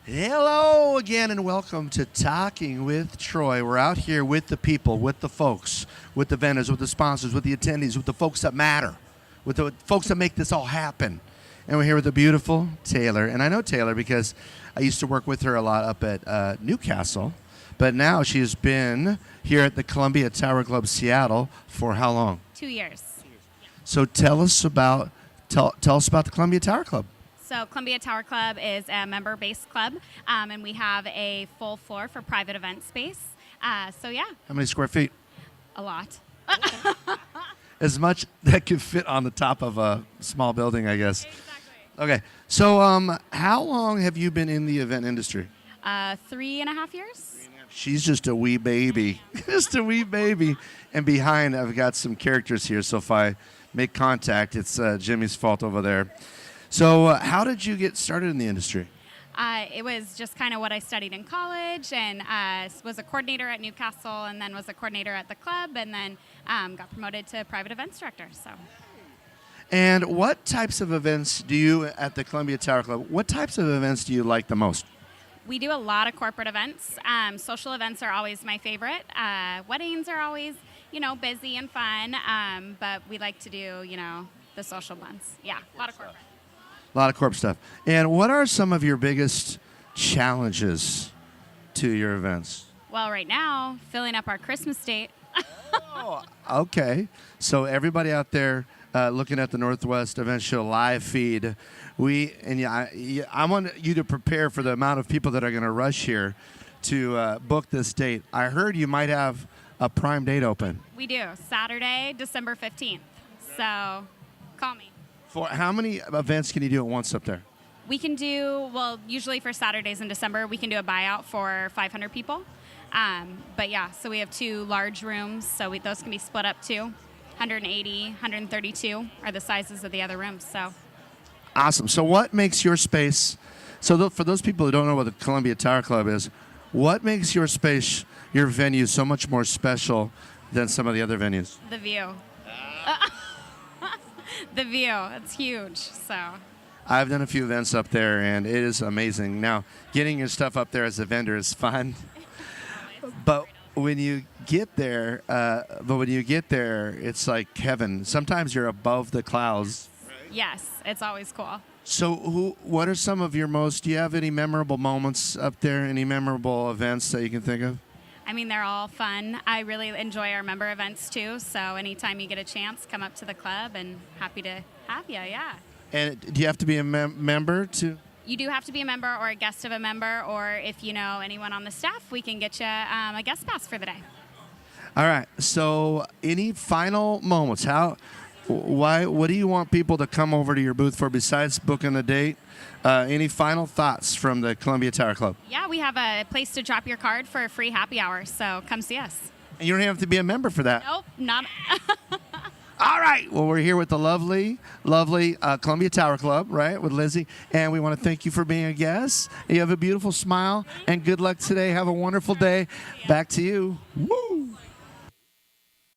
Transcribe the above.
Hello again and welcome to Talking with Troy. We're out here with the people, with the folks, with the vendors, with the sponsors, with the attendees, with the folks that matter, with the folks that make this all happen. And we're here with the beautiful Taylor. And I know Taylor because I used to work with her a lot up at Newcastle. But now she's been here at the Columbia Tower Club Seattle for how long? 2 years. So tell us about the Columbia Tower Club. So Columbia Tower Club is a member-based club, and we have a full floor for private event space. How many square feet? A lot. As much that could fit on the top of a small building, I guess. Exactly. Okay. So how long have you been in the event industry? 3.5 years. She's just a wee baby. Just a wee baby. And behind, I've got some characters here, so if I make contact, it's Jimmy's fault over there. So how did you get started in the industry? It was just kind of what I studied in college, and was a coordinator at Newcastle, and then was a coordinator at the club, and then got promoted to private events director. So. And what types of events do you, at the Columbia Tower Club, what types of events do you like the most? We do a lot of corporate events. Social events are always my favorite. Weddings are always, busy and fun, but we like to do, the social ones. Yeah, a lot of corporate. A lot of corp stuff. And what are some of your biggest challenges to your events? Well, right now, filling up our Christmas date. Oh, okay. So everybody out there looking at the Northwest Event Show live feed, I want you to prepare for the amount of people that are going to rush here to book this date. I heard you might have a prime date open. We do. Saturday, December 15th. So call me. For how many events can you do at once up there? We can do, usually for Saturdays in December, we can do a buyout for 500 people. But yeah, so we have 2 large rooms, so those can be split up too. 180, 132 are the sizes of the other rooms. So awesome. So what makes your space, for those people who don't know what the Columbia Tower Club is, what makes your space, your venue, so much more special than some of the other venues? The view. The view. It's huge. So I've done a few events up there, and it is amazing. Now, getting your stuff up there as a vendor is fun, but when you get there, it's like heaven. Sometimes you're above the clouds. yes, it's always cool. So, what are some of your do you have any memorable moments up there? Any memorable events that you can think of? I mean, they're all fun. I really enjoy our member events, too. So anytime you get a chance, come up to the club, and happy to have you, yeah. And do you have to be a member to? You do have to be a member or a guest of a member, or if you know anyone on the staff, we can get you a guest pass for the day. All right. So any final moments? What do you want people to come over to your booth for besides booking the date? Any final thoughts from the Columbia Tower Club? Yeah, we have a place to drop your card for a free happy hour, so come see us. And you don't have to be a member for that. Nope, not. All right. Well, we're here with the lovely Columbia Tower Club, right, with Lizzie. And we want to thank you for being a guest. You have a beautiful smile, and good luck today. Have a wonderful day. Back to you. Woo!